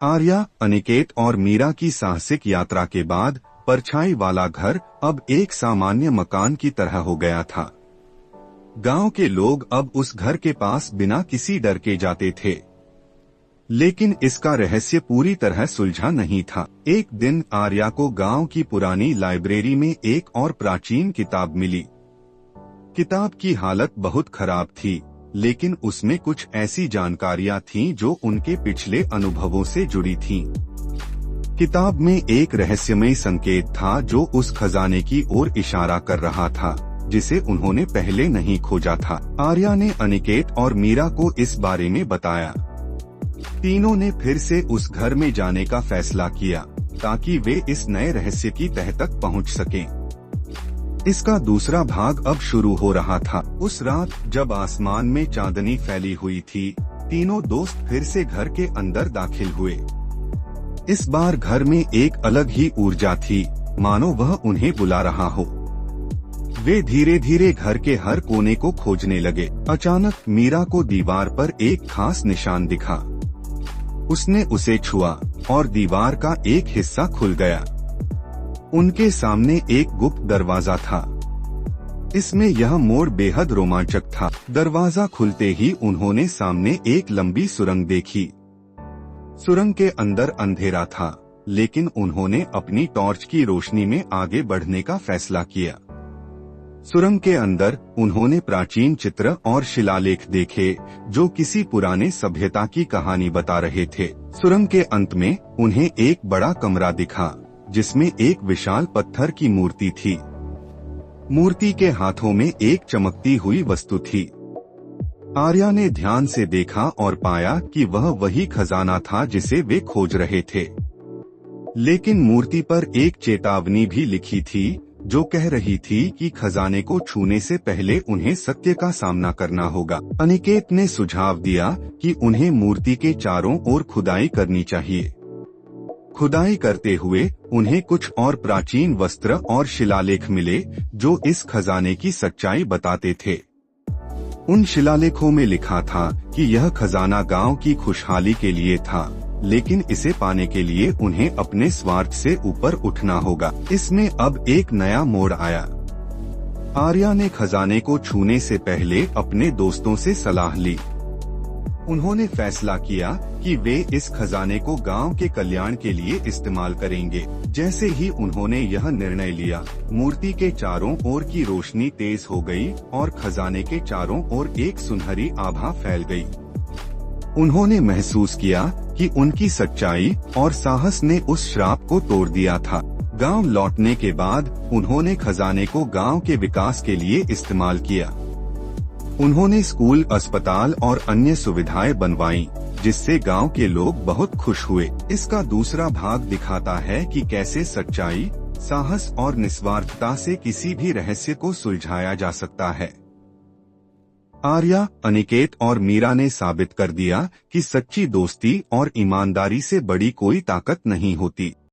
आर्या, अनिकेत और मीरा की साहसिक यात्रा के बाद परछाई वाला घर अब एक सामान्य मकान की तरह हो गया था। गांव के लोग अब उस घर के पास बिना किसी डर के जाते थे। लेकिन इसका रहस्य पूरी तरह सुलझा नहीं था। एक दिन आर्या को गांव की पुरानी लाइब्रेरी में एक और प्राचीन किताब मिली। किताब की हालत बहुत खराब थी, लेकिन उसमें कुछ ऐसी जानकारियां थीं जो उनके पिछले अनुभवों से जुड़ी थीं। किताब में एक रहस्यमय संकेत था जो उस खजाने की ओर इशारा कर रहा था, जिसे उन्होंने पहले नहीं खोजा था। आर्या ने अनिकेत और मीरा को इस बारे में बताया। तीनों ने फिर से उस घर में जाने का फैसला किया ताकि वे इस नए रहस्य की तह तक पहुंच सकें। इसका दूसरा भाग अब शुरू हो रहा था। उस रात जब आसमान में चांदनी फैली हुई थी, तीनों दोस्त फिर से घर के अंदर दाखिल हुए। इस बार घर में एक अलग ही ऊर्जा थी, मानो वह उन्हें बुला रहा हो। वे धीरे धीरे घर के हर कोने को खोजने लगे। अचानक मीरा को दीवार पर एक खास निशान दिखा। उसने उसे छुआ और दीवार का एक हिस्सा खुल गया। उनके सामने एक गुप्त दरवाजा था। इसमें यह मोड़ बेहद रोमांचक था। दरवाजा खुलते ही उन्होंने सामने एक लंबी सुरंग देखी। सुरंग के अंदर अंधेरा था, लेकिन उन्होंने अपनी टॉर्च की रोशनी में आगे बढ़ने का फैसला किया। सुरंग के अंदर उन्होंने प्राचीन चित्र और शिलालेख देखे जो किसी पुराने सभ्यता की कहानी बता रहे थे। सुरंग के अंत में उन्हें एक बड़ा कमरा दिखा, जिसमें एक विशाल पत्थर की मूर्ति थी। मूर्ति के हाथों में एक चमकती हुई वस्तु थी। आर्या ने ध्यान से देखा और पाया कि वह वही खजाना था जिसे वे खोज रहे थे। लेकिन मूर्ति पर एक चेतावनी भी लिखी थी जो कह रही थी कि खजाने को छूने से पहले उन्हें सत्य का सामना करना होगा। अनिकेत ने सुझाव दिया कि उन्हें मूर्ति के चारों ओर खुदाई करनी चाहिए। खुदाई करते हुए उन्हें कुछ और प्राचीन वस्त्र और शिलालेख मिले जो इस खजाने की सच्चाई बताते थे। उन शिलालेखों में लिखा था कि यह खजाना गांव की खुशहाली के लिए था, लेकिन इसे पाने के लिए उन्हें अपने स्वार्थ से ऊपर उठना होगा। इसमें अब एक नया मोड़ आया। आर्या ने खजाने को छूने से पहले अपने दोस्तों से सलाह ली। उन्होंने फैसला किया कि वे इस खजाने को गांव के कल्याण के लिए इस्तेमाल करेंगे। जैसे ही उन्होंने यह निर्णय लिया, मूर्ति के चारों ओर की रोशनी तेज हो गई और खजाने के चारों ओर एक सुनहरी आभा फैल गई। उन्होंने महसूस किया कि उनकी सच्चाई और साहस ने उस श्राप को तोड़ दिया था। गांव लौटने के बाद उन्होंने खजाने को गांव के विकास के लिए इस्तेमाल किया। उन्होंने स्कूल, अस्पताल और अन्य सुविधाएं बनवाईं, जिससे गांव के लोग बहुत खुश हुए। इसका दूसरा भाग दिखाता है कि कैसे सच्चाई, साहस और निस्वार्थता से किसी भी रहस्य को सुलझाया जा सकता है। आर्या, अनिकेत और मीरा ने साबित कर दिया कि सच्ची दोस्ती और ईमानदारी से बड़ी कोई ताकत नहीं होती।